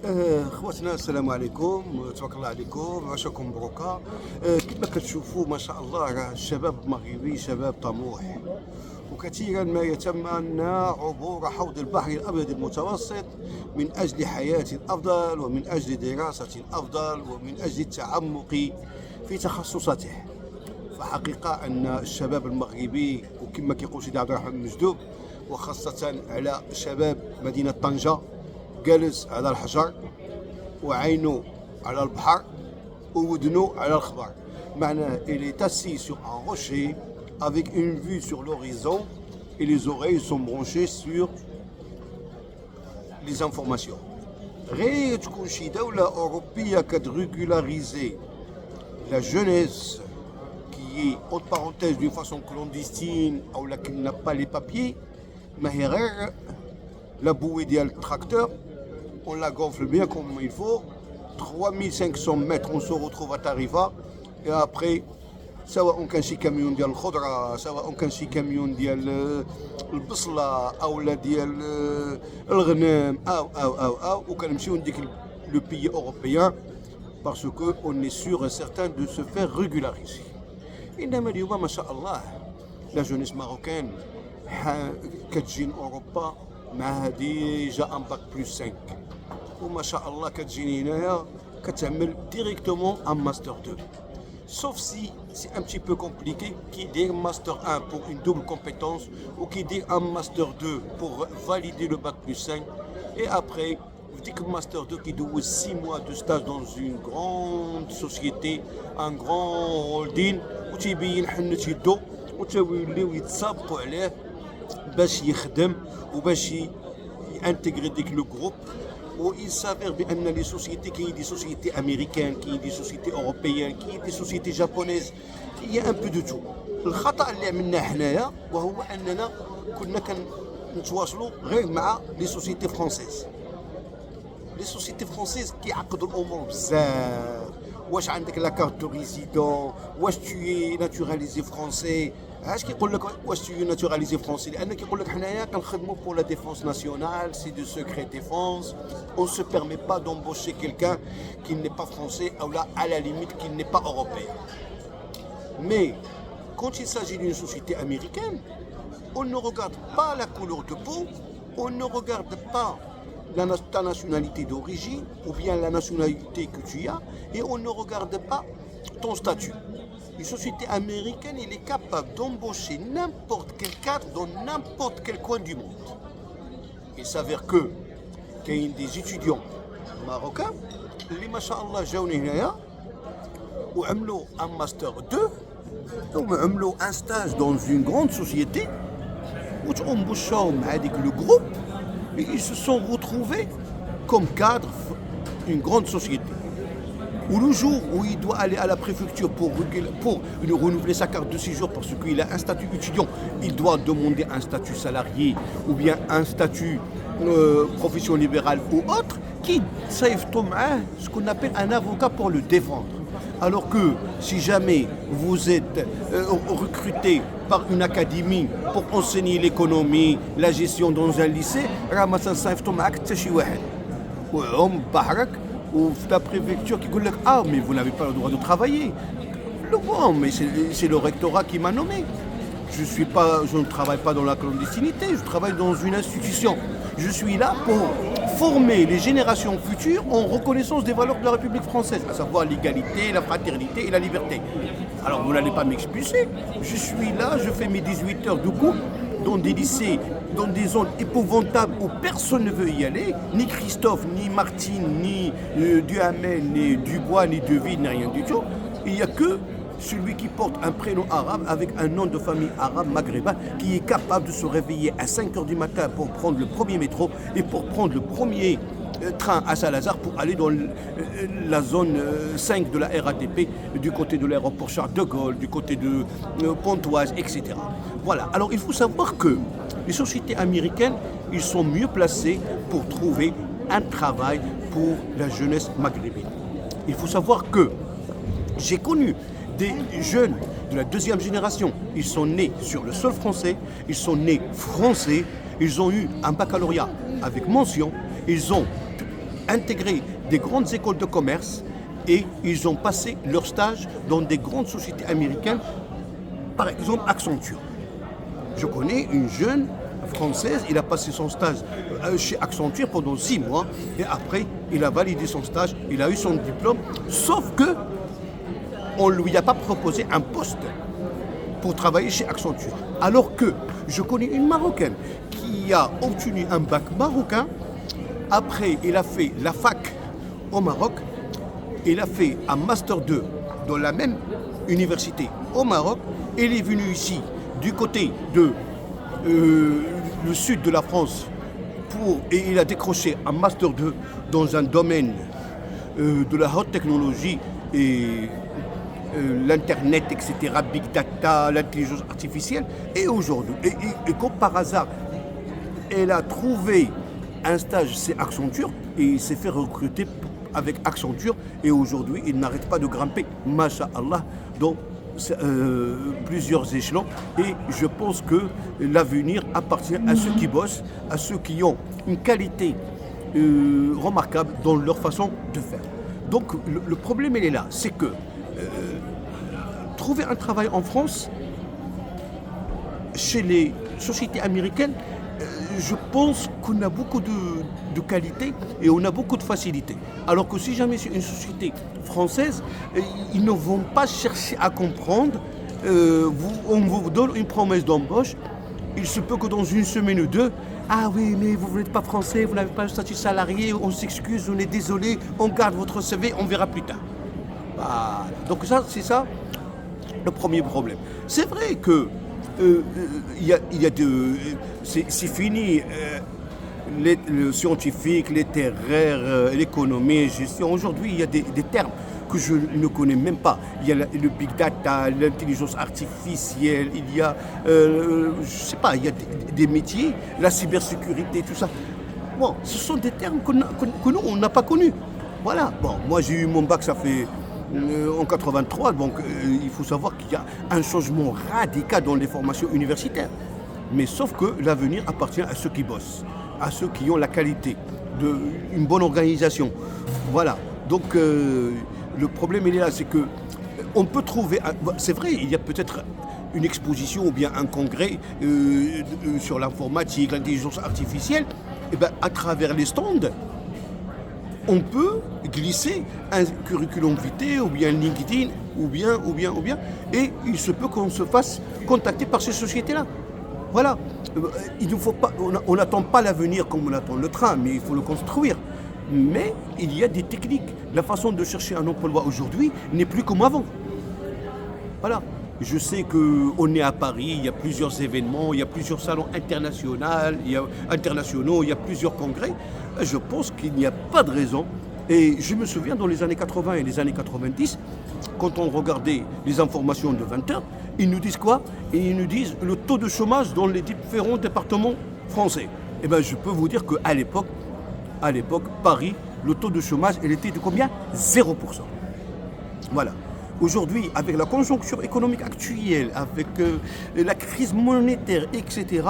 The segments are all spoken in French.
خواتنا السلام عليكم، تبارك الله عليكم، عشاكم مبروكه. كما كتشوفوا ما شاء الله راه الشباب المغربي شباب طموح، وكثيرا ما يتمنى عبور حوض البحر الابيض المتوسط من اجل حياه افضل ومن اجل دراسه افضل ومن اجل التعمق في تخصصاته. فحقيقه ان الشباب المغربي وكما كيقول سيدي عبد الرحمن المجدوب، وخاصه على شباب مدينه طنجه، جالس على الحجر وعينه على البحر وودنه على الخبر. معناه il est assis sur un rocher avec une vue sur l'horizon et les oreilles sont branchées sur les informations. غير تكون شي دولة أوروبية كتريغولاريزي la jeunesse qui est entre parenthèses d'une façon clandestine ou là qui n'a pas les papiers, ما هي غير la bouée ديال التراكتور. On la gonfle bien comme il faut, 3500 mètres, on se retrouve à Tarifa, et après, سواء كان شي كاميون ديال الخضره، سواء كان شي كاميون ديال البصله او لا ديال الغنم او وكنمشيو لديك لو بيي اوروبيان parce que on est sûr et certain de se faire régulariser. انما اليوم ما شاء الله لا جونيس ماروكان كتجي اوروبا معها ديجا ان باك بلس 5 وما شاء الله كتجيني هنايا كتعمل ديريكتومون ان ماستر 2. Sauf si c'est un petit peu compliqué, qui dit Master 1 pour une double compétence ou qui dit un Master 2 pour valider le bac plus 5. Et après, vous dites que Master 2 qui doit 6 mois de stage dans une grande société, un grand holding, où tu bien حنت يدو وتوليو يتسابقوا عليه باش يخدم وباش يانتيغري ديك لو جروب. Il s'avère que les sociétés, qu'il y ait des sociétés américaines, qu'il y ait des sociétés européennes, qu'il y ait des sociétés japonaises, il y a un peu de tout. الخطأ اللي عملناه حنايا وهو أننا كنا كنتواصلوا غير مع les sociétés françaises. Les sociétés françaises كيعقدوا الأمور بزاف. واش عندك لا كارت دو ريزيدون، واش tu es naturalisé français. علاش كيقول لك واش tu es naturalisé français؟ لأن كيقول لك حنايا كنخدموا pour la défense nationale, c'est de secret défense. On se permet pas d'embaucher quelqu'un qui n'est pas français ou là à la limite qui n'est pas européen. Mais quand il s'agit d'une société américaine, on ne regarde pas la couleur de peau, on ne regarde pas ta nationalité d'origine ou bien la nationalité que tu as, et on ne regarde pas ton statut. Une société américaine, il est capable d'embaucher n'importe quel cadre dans n'importe quel coin du monde. Il s'avère que qu'il y a des étudiants marocains اللي ما شاء الله جاوني هنايا وعملوا un master 2 وعملوا un stage dans une grande société وتembauchوا مع هذيك le groupe. Et ils se sont retrouvés comme cadres d'une grande société. Ou le jour où il doit aller à la préfecture pour renouveler sa carte de séjour parce qu'il a un statut étudiant, il doit demander un statut salarié ou bien un statut profession libérale ou autre, qui savent ce qu'on appelle un avocat pour le défendre. Alors que si jamais vous êtes recruté par une académie pour enseigner l'économie, la gestion dans un lycée, راه صيفطوا معك حتى شي واحد وهم بحرك وفي la préfecture qui dit ah mais vous n'avez pas le droit de travailler. Bon, mais c'est le rectorat qui m'a nommé. Je ne travaille pas dans la clandestinité, je travaille dans une institution. Je suis là pour former les générations futures en reconnaissance des valeurs de la République française, à savoir l'égalité, la fraternité et la liberté. Alors vous n'allez pas m'expulser. Je suis là, je fais mes 18 heures de cours dans des lycées, dans des zones épouvantables où personne ne veut y aller, ni Christophe, ni Martine, ni Duhamel, ni Dubois, ni Deville, ni rien du tout. Il n'y a que celui qui porte un prénom arabe avec un nom de famille arabe maghrébin qui est capable de se réveiller à 5 h du matin pour prendre le premier métro et pour prendre le premier train à Saint-Lazare pour aller dans la zone 5 de la RATP, du côté de l'aéroport Charles de Gaulle, du côté de Pontoise, etc. Voilà, alors il faut savoir que les sociétés américaines, ils sont mieux placés pour trouver un travail pour la jeunesse maghrébine. Il faut savoir que j'ai connu des jeunes de la deuxième génération, ils sont nés sur le sol français, ils sont nés français, ils ont eu un baccalauréat avec mention, ils ont intégré des grandes écoles de commerce et ils ont passé leur stage dans des grandes sociétés américaines, par exemple Accenture. Je connais une jeune française, il a passé son stage chez Accenture pendant 6 mois et après il a validé son stage, il a eu son diplôme, sauf que on ne lui a pas proposé un poste pour travailler chez Accenture. Alors que je connais une Marocaine qui a obtenu un bac marocain, après il a fait la fac au Maroc, il a fait un Master 2 dans la même université au Maroc, il est venu ici du côté de le sud de la France et il a décroché un Master 2 dans un domaine de la haute technologie et l'Internet, etc., Big Data, l'intelligence artificielle. Et aujourd'hui, et comme par hasard, elle a trouvé un stage chez Accenture et il s'est fait recruter avec Accenture. Et aujourd'hui, il n'arrête pas de grimper, Masha'Allah, dans plusieurs échelons. Et je pense que l'avenir appartient à ceux qui bossent, à ceux qui ont une qualité remarquable dans leur façon de faire. Donc le problème, il est là, c'est que trouver un travail en France, chez les sociétés américaines, je pense qu'on a beaucoup de qualité et on a beaucoup de facilité. Alors que si jamais c'est une société française, ils ne vont pas chercher à comprendre. On vous donne une promesse d'embauche. Il se peut que dans une semaine ou deux, ah oui, mais vous n'êtes pas français, vous n'avez pas le statut salarié, on s'excuse, on est désolé, on garde votre CV, on verra plus tard. Voilà. Donc ça, c'est ça le premier problème. C'est vrai que c'est fini le scientifique, littéraire, l'économie, gestion. Aujourd'hui, il y a des termes que je ne connais même pas. Il y a le big data, l'intelligence artificielle, il y a, je sais pas, il y a des métiers, la cybersécurité, tout ça. Bon, ce sont des termes que nous, on n'a pas connus. Voilà. Bon, moi, j'ai eu mon bac, ça fait en 83, donc il faut savoir qu'il y a un changement radical dans les formations universitaires. Mais sauf que l'avenir appartient à ceux qui bossent, à ceux qui ont la qualité d'une bonne organisation. Voilà. Donc le problème il est là, c'est que on peut trouver, c'est vrai, il y a peut-être une exposition ou bien un congrès sur l'informatique, l'intelligence artificielle, et bien à travers les stands, on peut glisser un curriculum vitae ou bien LinkedIn ou bien, et il se peut qu'on se fasse contacter par ces sociétés-là. Voilà. Il ne faut pas, on n'attend pas l'avenir comme on attend le train, mais il faut le construire. Mais il y a des techniques. La façon de chercher un emploi aujourd'hui n'est plus comme avant. Voilà. Je sais qu'on est à Paris, il y a plusieurs événements, il y a plusieurs salons internationaux, il y a plusieurs congrès. Je pense qu'il n'y a pas de raison. Et je me souviens dans les années 80 et les années 90, quand on regardait les informations de 20 heures, ils nous disent quoi? Ils nous disent le taux de chômage dans les différents départements français. Eh bien, je peux vous dire qu'à l'époque, Paris, le taux de chômage, il était de combien? 0%. Voilà. Aujourd'hui, avec la conjoncture économique actuelle, avec la crise monétaire, etc.,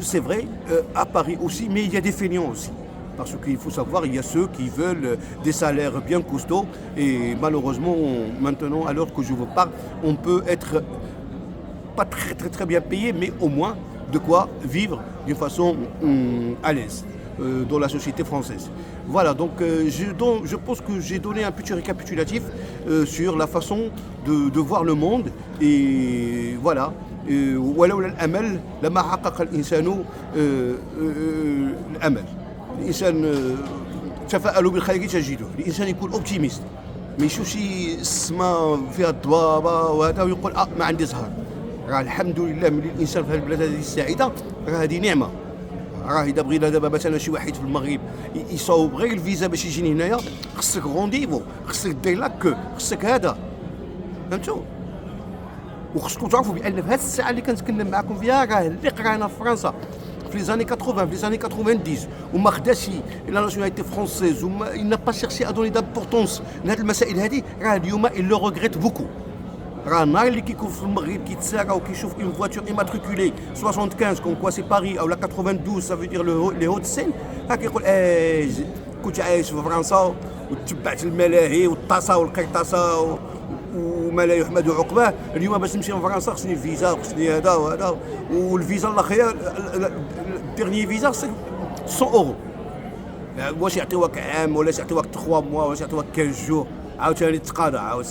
c'est vrai, à Paris aussi, mais il y a des feignants aussi. Parce qu'il faut savoir, il y a ceux qui veulent des salaires bien costauds et malheureusement, maintenant, à l'heure que je vous parle, on peut être pas très bien payé, mais au moins de quoi vivre d'une façon à l'aise dans la société française. Voilà, donc je pense que j'ai donné un petit récapitulatif sur la façon de voir le monde et voilà. ولولا الأمل لما حقق الإنسان الأمل. الإنسان تفاءلوا بالخير تجده، الإنسان يكون أوبتيميست ما يشوفش السماء فيها الضبابة وهذا ويقول ما عندي زهر. راه الحمد لله ملي الإنسان في هذه البلاد هذه السعيدة راه هذه نعمة. راه إذا بغينا دابا مثلا شي واحد في المغرب يصاوب غير الفيزا باش يجيني هنايا خصك رونديفو، خصك دير لاكو، خصك هذا. فهمتوا؟ وخصكم تعرفوا بان في هذه الساعه اللي كنتكلم معكم فيها راه اللي قرانا في فرنسا في لي زاني 80 في لي زاني 90 وما خداش لا ناسيوناليتي فرونسيز وما il n'a pas cherché à donner d'importance لهاد المسائل هذه راه اليوم il le regrette beaucoup. راه النهار اللي كيكون في المغرب كيتسارى وكيشوف اون فواتور ايماتريكولي 75 كون كوا سي باري او لا 92 ça veut dire les Hauts-de-Seine راه كيقول كنت عايش في فرنسا وتبعت الملاهي والطاسه والقرطاسه وما لا يحمد عقباه. اليوم باش نمشي لفرنسا خصني الفيزا وخصني هذا وهذا، والفيزا الاخيره الديرني فيزا 100 اورو. واش يعطيوك عام ولا يعطيوك 3 موا ولا يعطيوك 15 جور عاوتاني تقاضى. عاود